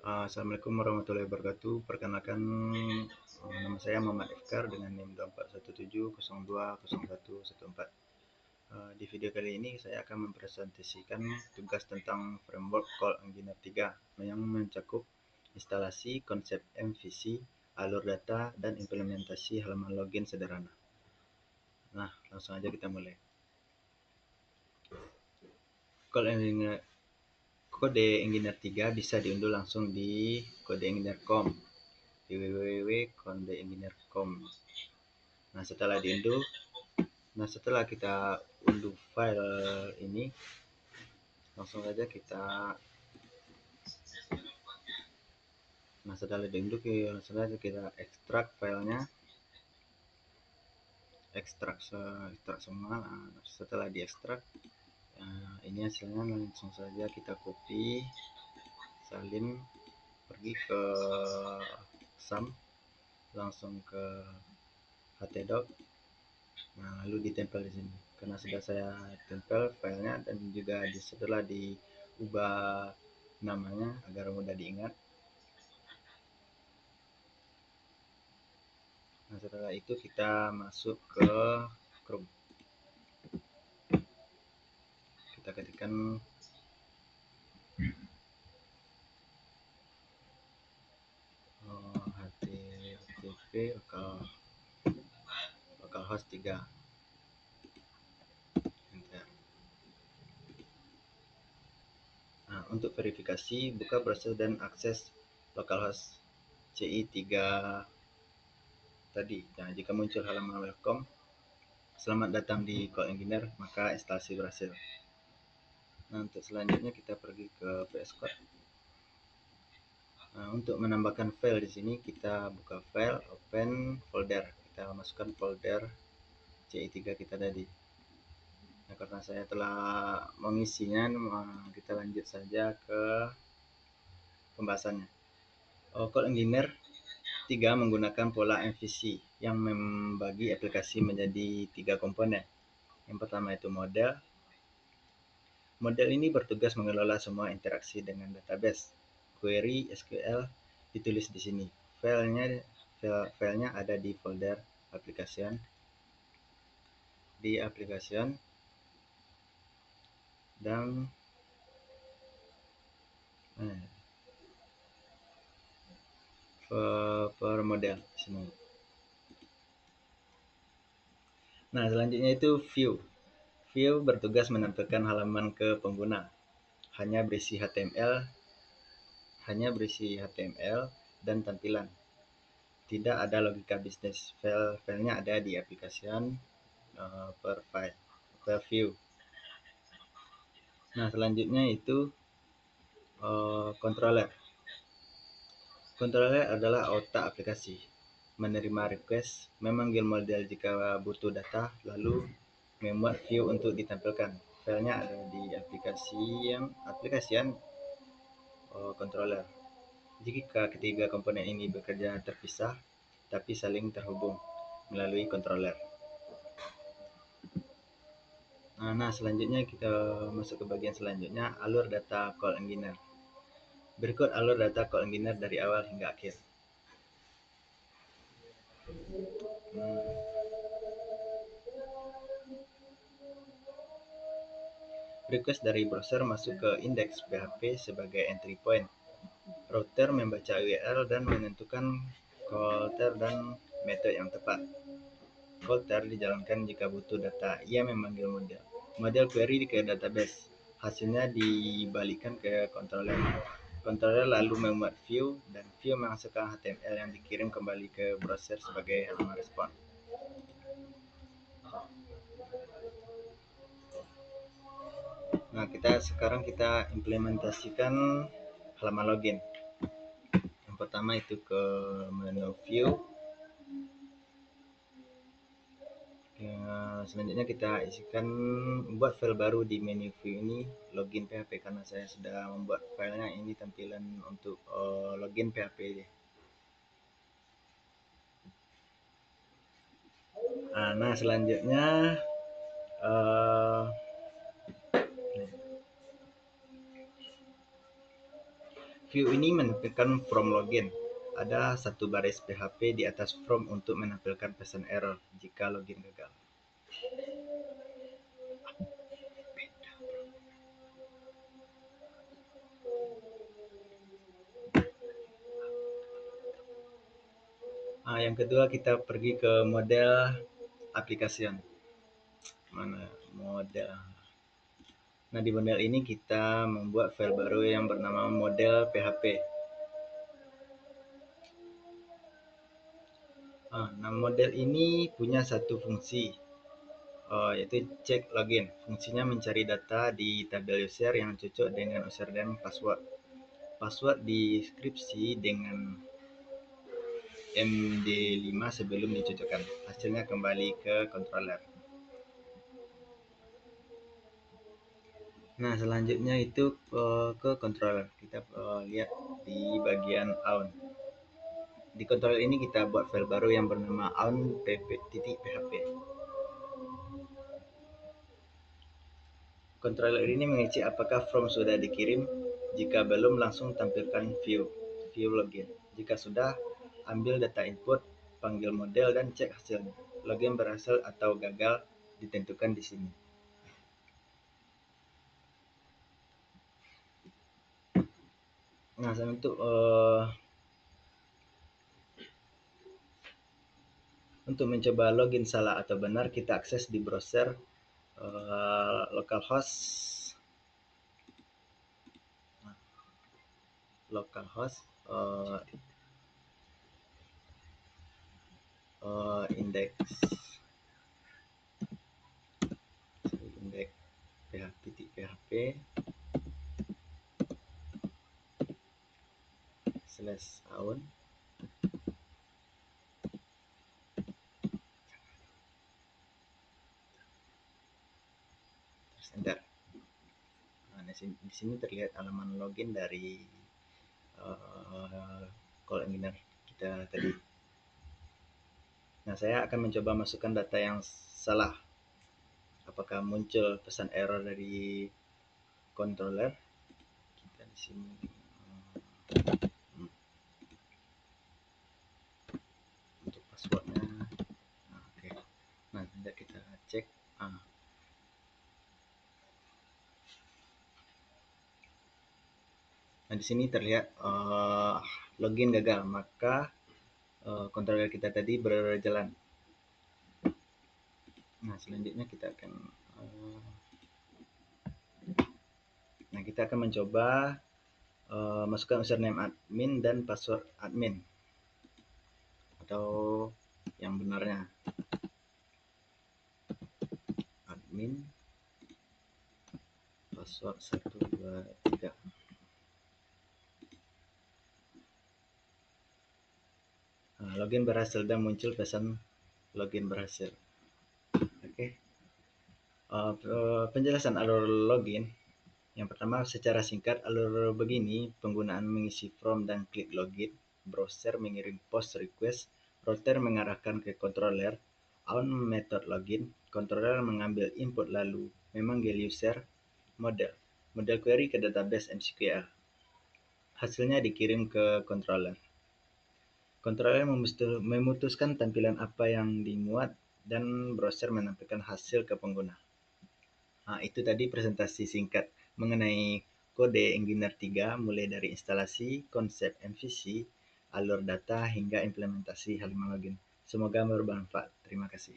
Assalamualaikum warahmatullahi wabarakatuh. Perkenalkan, nama saya Muhammad Ifkar dengan NIM 2417020114. Di video kali ini saya akan mempresentasikan tugas tentang framework Call Engineer 3 yang mencakup instalasi konsep MVC, alur data, dan implementasi halaman login sederhana. Nah, langsung aja kita mulai. Kode Engineer 3 bisa diunduh langsung di Kode Engineer.com di www.kodeengineer.com. Nah, setelah kita unduh file ini, langsung saja kita ekstrak filenya, ekstrak semua. Setelah diekstrak, ini hasilnya. Langsung saja kita copy, salin, pergi ke SAM, langsung ke htdoc. Nah, lalu ditempel di sini. Karena sudah saya tempel filenya dan juga setelah diubah namanya agar mudah diingat. Nah, setelah itu kita masuk ke Chrome. Kita ketikkan http localhost 3. Enter. Nah, untuk verifikasi, buka browser dan akses localhost CI3 tadi. Nah, jika muncul halaman welcome, selamat datang di Call Engineer, maka instalasi berhasil. Nah, untuk selanjutnya kita pergi ke VS Code. Nah, untuk menambahkan file di sini kita buka file, open folder. Kita masukkan folder CI3 kita tadi. Nah, karena saya telah mengisinya, kita lanjut saja ke pembahasannya. Call Engineer 3 menggunakan pola MVC yang membagi aplikasi menjadi 3 komponen. Yang pertama itu model. Model ini bertugas mengelola semua interaksi dengan database. Query SQL ditulis di sini. Filenya ada di folder application. Dan per model di sini. Nah, selanjutnya itu view. View bertugas menampilkan halaman ke pengguna. Hanya berisi HTML dan tampilan. Tidak ada logika bisnis. Filenya ada di application per view. Nah, selanjutnya itu controller. Controller adalah otak aplikasi. Menerima request, memanggil model jika butuh data, lalu membuat view untuk ditampilkan. Filenya ada di aplikasi controller. Jika ketiga komponen ini bekerja terpisah tapi saling terhubung melalui controller. Nah, selanjutnya kita masuk ke bagian selanjutnya, alur data Call Engineer. Berikut alur data Call Engineer dari awal hingga akhir. Request dari browser masuk ke indeks PHP sebagai entry point. Router membaca URL dan menentukan callter dan metode yang tepat. Callter dijalankan jika butuh data. Ia memanggil model. Model query ke database. Hasilnya dibalikkan ke controller. Controller lalu membuat view dan view menghasilkan HTML yang dikirim kembali ke browser sebagai halaman respon. Nah, sekarang kita implementasikan halaman login. Yang pertama itu ke menu view. Selanjutnya kita buat file baru di menu view ini, login PHP, karena saya sudah membuat filenya. Ini tampilan untuk login PHP. Nah, selanjutnya View ini menampilkan from login. Ada satu baris PHP di atas from untuk menampilkan pesan error jika login gagal. Yang kedua kita pergi ke model application. Mana model? Nah, di model ini kita membuat file baru yang bernama model PHP. Nah, model ini punya satu fungsi, yaitu cek login. Fungsinya mencari data di tabel user yang cocok dengan username password. Password deskripsi dengan MD5 sebelum dicocokkan. Hasilnya kembali ke controller. Nah, selanjutnya itu ke controller. Kita lihat di bagian own. Di controller ini kita buat file baru yang bernama own.php. Controller ini mengecek apakah form sudah dikirim. Jika belum, langsung tampilkan view login. Jika sudah, ambil data input, panggil model dan cek hasilnya. Login berhasil atau gagal ditentukan di sini. Nah, untuk mencoba login salah atau benar, kita akses di browser localhost index php /own. Terus enter. Nah, di sini terlihat halaman login dari call engineer kita tadi. Nah, saya akan mencoba masukkan data yang salah. Apakah muncul pesan error dari controller? Kita di sini untuk passwordnya. Nah, oke. Nah, nanti kita cek. Nah, di sini terlihat login gagal, maka controller kita tadi berjalan. Nah, selanjutnya kita akan mencoba masukkan username admin dan password admin atau yang benarnya admin password 123. Login berhasil dan muncul pesan login berhasil. Oke. Penjelasan alur login. Yang pertama, secara singkat, alur begini: penggunaan mengisi form dan klik login, browser mengirim post request, router mengarahkan ke controller, own method login, controller mengambil input lalu memanggil user, model query ke database MySQL. Hasilnya dikirim ke controller. Controller memutuskan tampilan apa yang dimuat dan browser menampilkan hasil ke pengguna. Itu tadi presentasi singkat mengenai kode Engineer 3, mulai dari instalasi, konsep MVC, alur data, hingga implementasi halaman login. Semoga bermanfaat. Terima kasih.